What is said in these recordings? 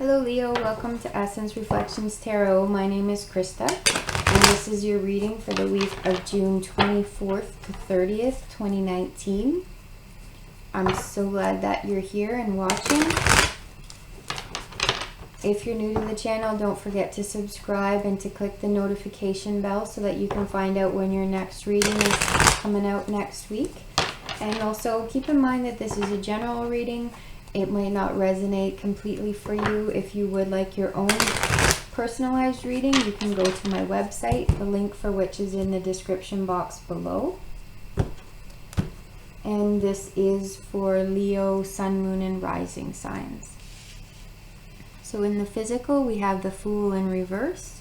Hello Leo, welcome to Essence Reflections Tarot. My name is Krista and this is your reading for the week of June 24th to 30th, 2019. I'm so glad that you're here and watching. If you're new to the channel, don't forget to subscribe and to click the notification bell so that you can find out when your next reading is coming out next week. And also keep in mind that this is a general reading. It might not resonate completely for you. If you would like your own personalized reading, you can go to my website, the link for which is in the description box below. And this is for Leo, Sun, Moon, and Rising signs. So in the physical, we have the Fool in reverse.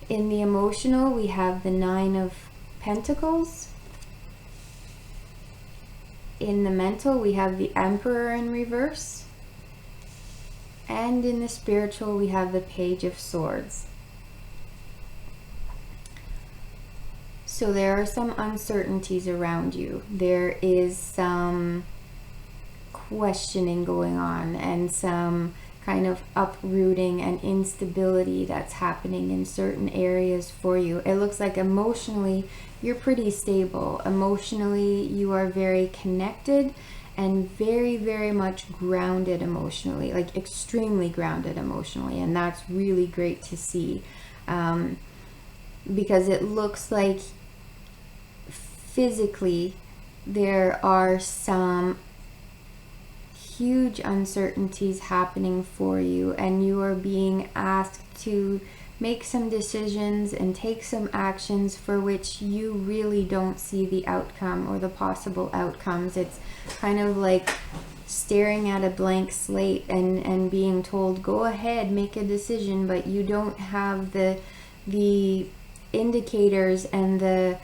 In the emotional, we have the Nine of Pentacles. In the mental, we have the Emperor in reverse. And in the spiritual, we have the Page of Swords. So there are some uncertainties around you. There is some questioning going on and some kind of uprooting and instability that's happening in certain areas for you. It looks like emotionally you're pretty stable. Emotionally you are very connected and very, very much grounded emotionally, like extremely grounded emotionally, and that's really great to see, because it looks like physically there are some huge uncertainties happening for you, and you are being asked to make some decisions and take some actions for which you really don't see the outcome or the possible outcomes. It's kind of like staring at a blank slate and being told, go ahead, make a decision, but you don't have the indicators and the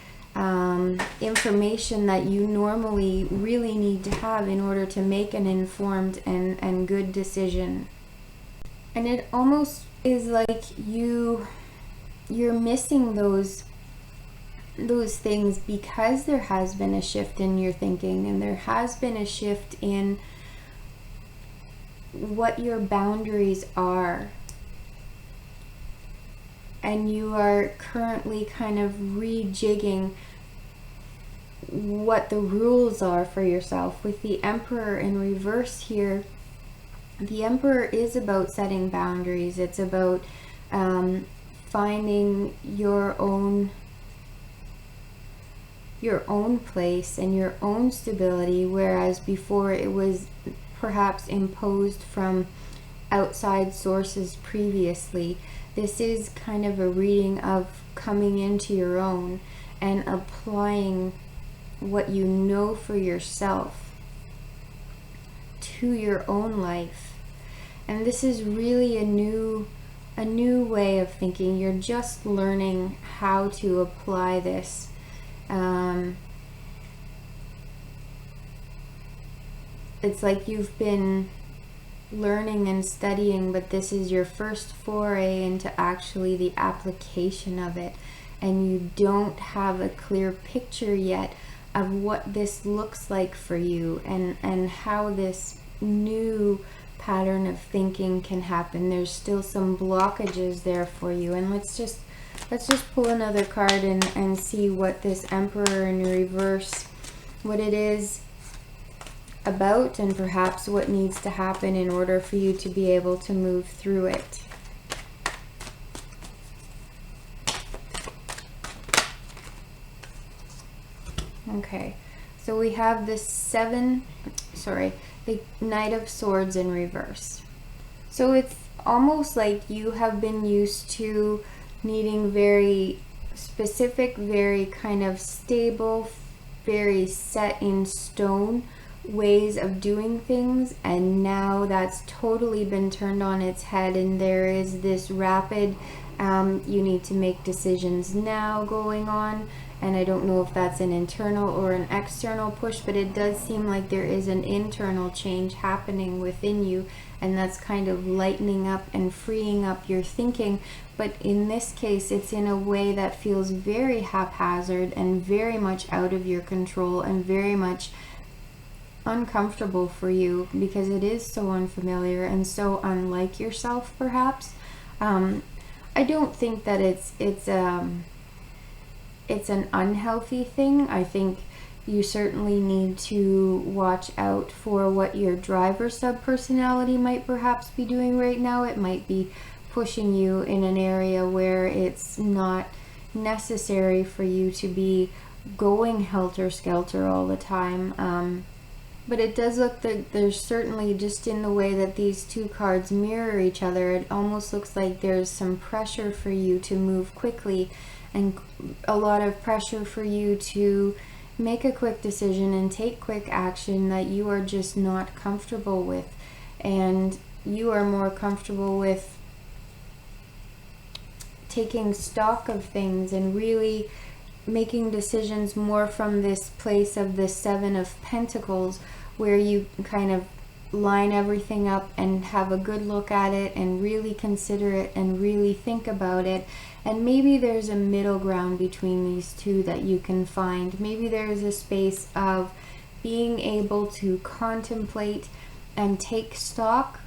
information that you normally really need to have in order to make an informed and good decision. And it almost is like you're missing those things because there has been a shift in your thinking, and there has been a shift in what your boundaries are. And you are currently kind of rejigging what the rules are for yourself. With the Emperor in reverse here, the Emperor is about setting boundaries. It's about finding your own place and your own stability, whereas before it was perhaps imposed from outside sources previously. This is kind of a reading of coming into your own and applying what you know for yourself to your own life. And this is really a new way of thinking. You're just learning how to apply this. It's like you've been learning and studying, but this is your first foray into actually the application of it, and you don't have a clear picture yet of what this looks like for you and how this new pattern of thinking can happen. There's still some blockages there for you, and let's just pull another card and see what this Emperor in reverse, what it is about, and perhaps what needs to happen in order for you to be able to move through it. Okay, so we have the the Knight of Swords in reverse. So it's almost like you have been used to needing very specific, very kind of stable, very set in stone ways of doing things, and now that's totally been turned on its head, and there is this rapid you need to make decisions now going on. And I don't know if that's an internal or an external push, but it does seem like there is an internal change happening within you, and that's kind of lightening up and freeing up your thinking. But in this case, it's in a way that feels very haphazard and very much out of your control and very much uncomfortable for you because it is so unfamiliar and so unlike yourself, perhaps. I don't think that it's an unhealthy thing. I think you certainly need to watch out for what your driver subpersonality might perhaps be doing right now. It might be pushing you in an area where it's not necessary for you to be going helter-skelter all the time. But it does look that there's certainly, just in the way that these two cards mirror each other, it almost looks like there's some pressure for you to move quickly and a lot of pressure for you to make a quick decision and take quick action that you are just not comfortable with. And you are more comfortable with taking stock of things and really making decisions more from this place of the Seven of Pentacles, where you kind of line everything up and have a good look at it and really consider it and really think about it. And maybe there's a middle ground between these two that you can find. Maybe there's a space of being able to contemplate and take stock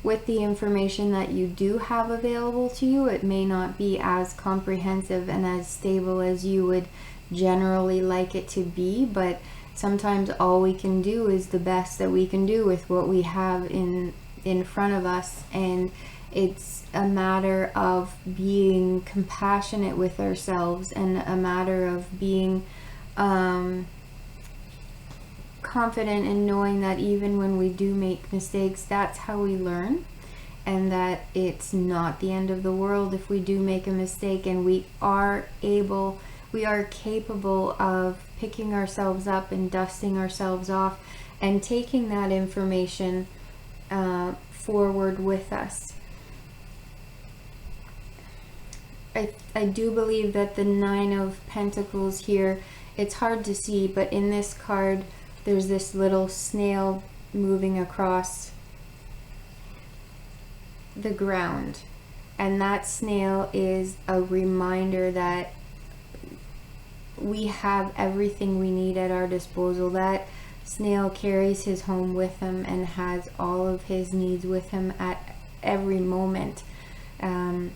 with the information that you do have available to you. It may not be as comprehensive and as stable as you would generally like it to be, but sometimes all we can do is the best that we can do with what we have in front of us. And it's a matter of being compassionate with ourselves and a matter of being confident in knowing that even when we do make mistakes, that's how we learn, and that it's not the end of the world if we do make a mistake, and we are capable of picking ourselves up and dusting ourselves off and taking that information forward with us. I do believe that the Nine of Pentacles here, it's hard to see, but in this card there's this little snail moving across the ground, and that snail is a reminder that we have everything we need at our disposal. That snail carries his home with him and has all of his needs with him at every moment. And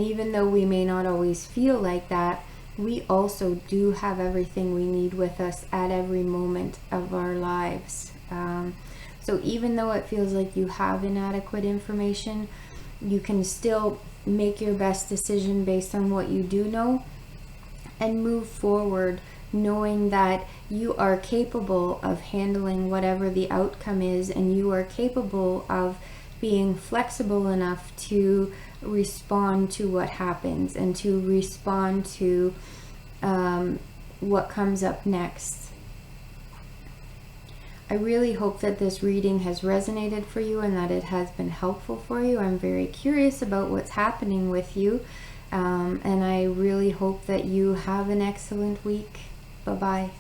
even though we may not always feel like that, we also do have everything we need with us at every moment of our lives. So even though it feels like you have inadequate information, you can still make your best decision based on what you do know and move forward, knowing that you are capable of handling whatever the outcome is, and you are capable of being flexible enough to respond to what happens and to respond to what comes up next. I really hope that this reading has resonated for you and that it has been helpful for you. I'm very curious about what's happening with you, and I really hope that you have an excellent week. Bye-bye.